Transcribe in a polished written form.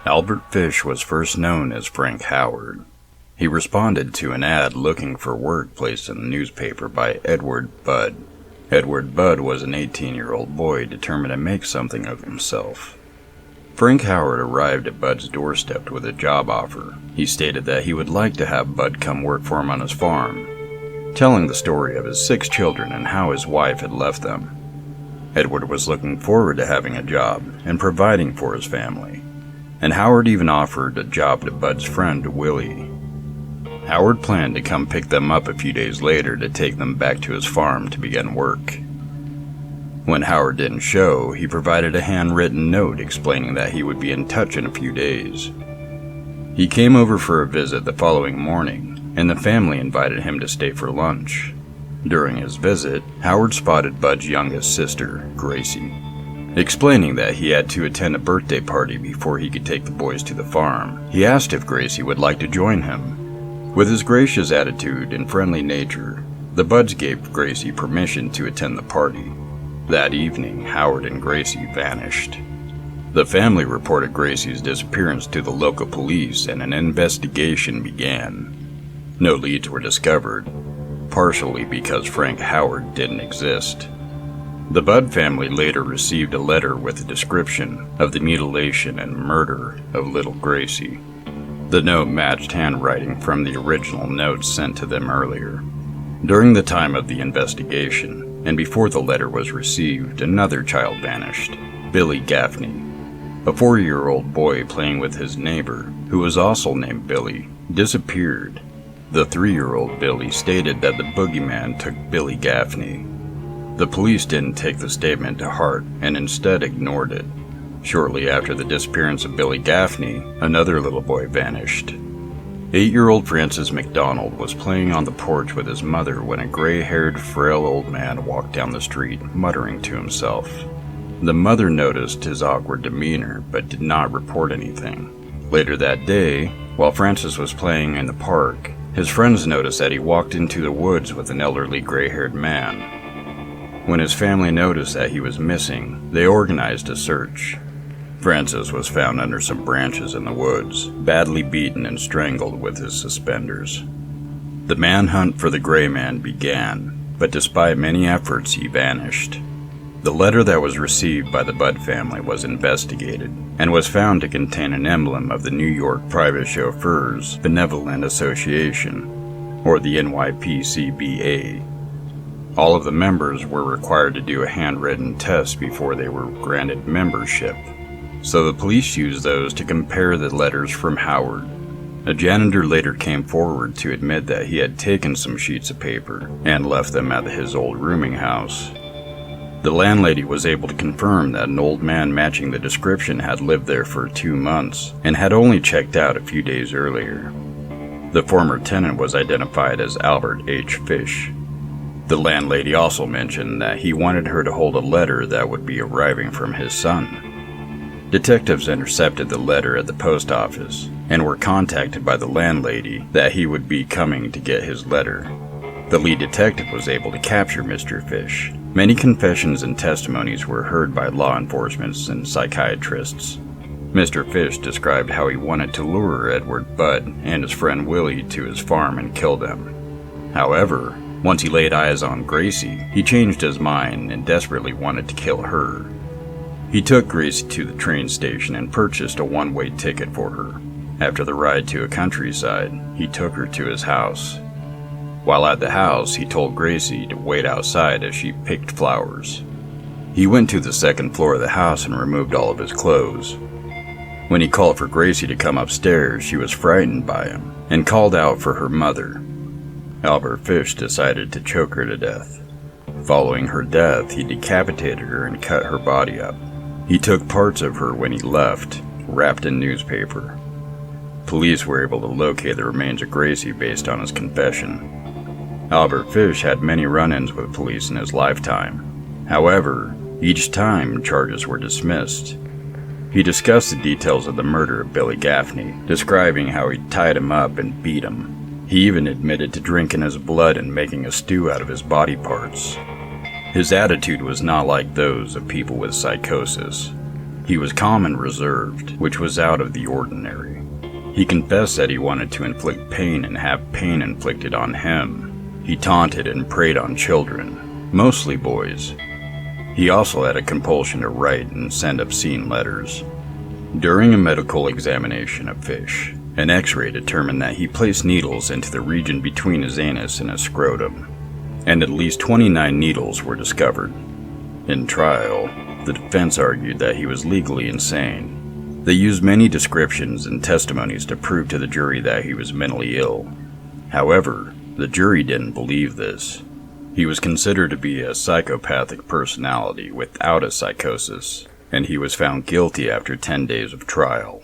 Albert Fish was first known as Frank Howard. He responded to an ad looking for work placed in the newspaper by Edward Budd. Edward Budd was an 18-year-old boy determined to make something of himself. Frank Howard arrived at Budd's doorstep with a job offer. He stated that he would like to have Budd come work for him on his farm, telling the story of his 6 children and how his wife had left them. Edward was looking forward to having a job and providing for his family, and Howard even offered a job to Budd's friend Willie. Howard planned to come pick them up a few days later to take them back to his farm to begin work. When Howard didn't show, he provided a handwritten note explaining that he would be in touch in a few days. He came over for a visit the following morning, and the family invited him to stay for lunch. During his visit, Howard spotted Bud's youngest sister, Gracie, explaining that he had to attend a birthday party before he could take the boys to the farm. He asked if Gracie would like to join him. With his gracious attitude and friendly nature, the Budds gave Gracie permission to attend the party. That evening, Howard and Gracie vanished. The family reported Gracie's disappearance to the local police and an investigation began. No leads were discovered, partially because Frank Howard didn't exist. The Budd family later received a letter with a description of the mutilation and murder of little Gracie. The note matched handwriting from the original note sent to them earlier. During the time of the investigation, and before the letter was received, another child vanished, Billy Gaffney, a 4-year-old boy playing with his neighbor, who was also named Billy, disappeared. The 3-year-old Billy stated that the boogeyman took Billy Gaffney. The police didn't take the statement to heart and instead ignored it. Shortly after the disappearance of Billy Gaffney, another little boy vanished. 8-year-old Francis McDonald was playing on the porch with his mother when a gray-haired, frail old man walked down the street, muttering to himself. The mother noticed his awkward demeanor, but did not report anything. Later that day, while Francis was playing in the park, his friends noticed that he walked into the woods with an elderly gray-haired man. When his family noticed that he was missing, they organized a search. Francis was found under some branches in the woods, badly beaten and strangled with his suspenders. The manhunt for the gray man began, but despite many efforts, he vanished. The letter that was received by the Budd family was investigated, and was found to contain an emblem of the New York Private Chauffeurs Benevolent Association, or the NYPCBA. All of the members were required to do a handwritten test before they were granted membership, so the police used those to compare the letters from Howard. A janitor later came forward to admit that he had taken some sheets of paper and left them at his old rooming house. The landlady was able to confirm that an old man matching the description had lived there for 2 months and had only checked out a few days earlier. The former tenant was identified as Albert H. Fish. The landlady also mentioned that he wanted her to hold a letter that would be arriving from his son. Detectives intercepted the letter at the post office and were contacted by the landlady that he would be coming to get his letter. The lead detective was able to capture Mr. Fish. Many confessions and testimonies were heard by law enforcement and psychiatrists. Mr. Fish described how he wanted to lure Edward Budd and his friend Willie to his farm and kill them. However, once he laid eyes on Gracie, he changed his mind and desperately wanted to kill her. He took Gracie to the train station and purchased a one-way ticket for her. After the ride to a countryside, he took her to his house. While at the house, he told Gracie to wait outside as she picked flowers. He went to the second floor of the house and removed all of his clothes. When he called for Gracie to come upstairs, she was frightened by him and called out for her mother. Albert Fish decided to choke her to death. Following her death, he decapitated her and cut her body up. He took parts of her when he left, wrapped in newspaper. Police were able to locate the remains of Gracie based on his confession. Albert Fish had many run-ins with police in his lifetime. However, each time charges were dismissed. He discussed the details of the murder of Billy Gaffney, describing how he tied him up and beat him. He even admitted to drinking his blood and making a stew out of his body parts. His attitude was not like those of people with psychosis. He was calm and reserved, which was out of the ordinary. He confessed that he wanted to inflict pain and have pain inflicted on him. He taunted and preyed on children, mostly boys. He also had a compulsion to write and send obscene letters. During a medical examination of Fish, an X-ray determined that he placed needles into the region between his anus and his scrotum, and at least 29 needles were discovered. In trial, the defense argued that he was legally insane. They used many descriptions and testimonies to prove to the jury that he was mentally ill. However, the jury didn't believe this. He was considered to be a psychopathic personality without a psychosis, and he was found guilty after 10 days of trial.